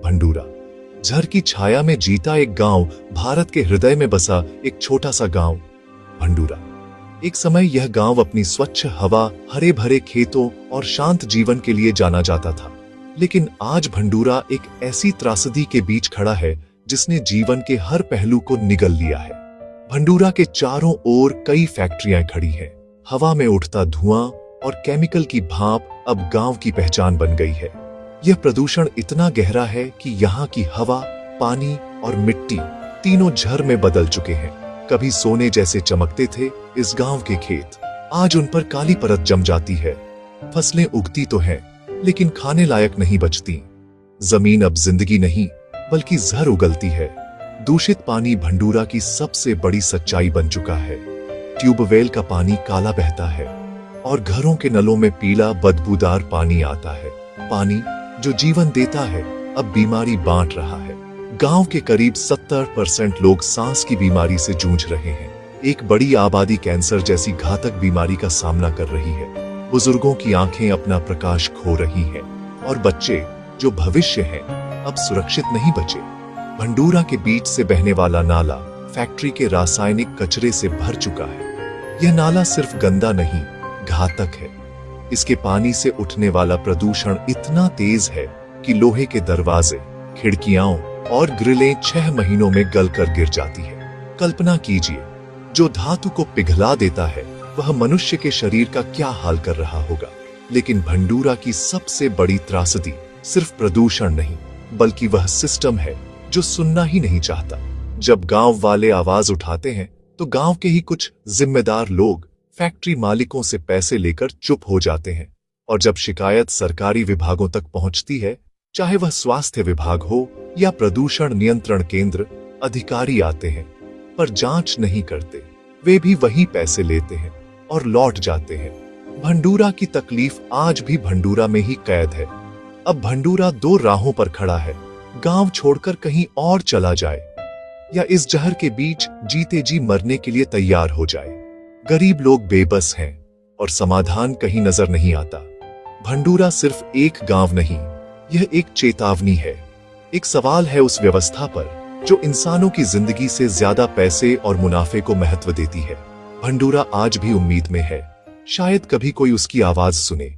भंडूरा। झर की छाया में जीता एक गांव, भारत के हृदय में बसा एक छोटा सा गांव भंडूरा। एक समय यह गांव अपनी स्वच्छ हवा, हरे भरे खेतों और शांत जीवन के लिए जाना जाता था। लेकिन आज भंडूरा एक ऐसी त्रासदी के बीच खड़ा है जिसने जीवन के हर पहलू को निगल लिया है। भंडूरा के चारों ओर कई फैक्ट्रियां खड़ी हैं। हवा में उठता धुआं और केमिकल की भाप अब गांव की पहचान बन गई है। यह प्रदूषण इतना गहरा है कि यहाँ की हवा, पानी और मिट्टी तीनों झर में बदल चुके हैं। कभी सोने जैसे चमकते थे इस गांव के खेत, आज उन पर काली परत जम जाती है। फसलें उगती तो हैं, लेकिन खाने लायक नहीं बचती। जमीन अब जिंदगी नहीं बल्कि जहर उगलती है। दूषित पानी भंडूरा की सबसे बड़ी सच्चाई बन चुका है। ट्यूबवेल का पानी काला बहता है और घरों के नलों में पीला बदबूदार पानी आता है। पानी जो जीवन देता है अब बीमारी बांट रहा है। गांव के करीब 70% लोग सांस की बीमारी से जूझ रहे हैं। एक बड़ी आबादी कैंसर जैसी घातक बीमारी का सामना कर रही है। बुजुर्गों की आंखें अपना प्रकाश खो रही हैं और बच्चे जो भविष्य हैं अब सुरक्षित नहीं बचे। भंडूरा के बीच से बहने वाला नाला फैक्ट्री के रासायनिक कचरे से भर चुका है। यह नाला सिर्फ गंदा नहीं, घातक है। इसके पानी से उठने वाला प्रदूषण इतना तेज है कि लोहे के दरवाजे, खिड़कियां और ग्रिलें 6 महीनों में गलकर गिर जाती है। कल्पना कीजिए, जो धातु को पिघला देता है वह मनुष्य के शरीर का क्या हाल कर रहा होगा। लेकिन भंडूरा की सबसे बड़ी त्रासदी सिर्फ प्रदूषण नहीं बल्कि वह सिस्टम है जो सुनना ही नहीं चाहता। जब गांव वाले आवाज उठाते हैं तो गांव के ही कुछ जिम्मेदार लोग फैक्ट्री मालिकों से पैसे लेकर चुप हो जाते हैं। और जब शिकायत सरकारी विभागों तक पहुंचती है, चाहे वह स्वास्थ्य विभाग हो या प्रदूषण नियंत्रण केंद्र, अधिकारी आते हैं पर जांच नहीं करते। वे भी वही पैसे लेते हैं और लौट जाते हैं। भंडूरा की तकलीफ आज भी भंडूरा में ही कैद है। अब भंडूरा 2 राहों पर खड़ा है, गांव छोड़कर कहीं और चला जाए या इस जहर के बीच जीते जी मरने के लिए तैयार हो जाए। गरीब लोग बेबस हैं और समाधान कहीं नजर नहीं आता। भंडूरा सिर्फ एक गांव नहीं, यह एक चेतावनी है। एक सवाल है उस व्यवस्था पर जो इंसानों की जिंदगी से ज्यादा पैसे और मुनाफे को महत्व देती है। भंडूरा आज भी उम्मीद में है, शायद कभी कोई उसकी आवाज सुने।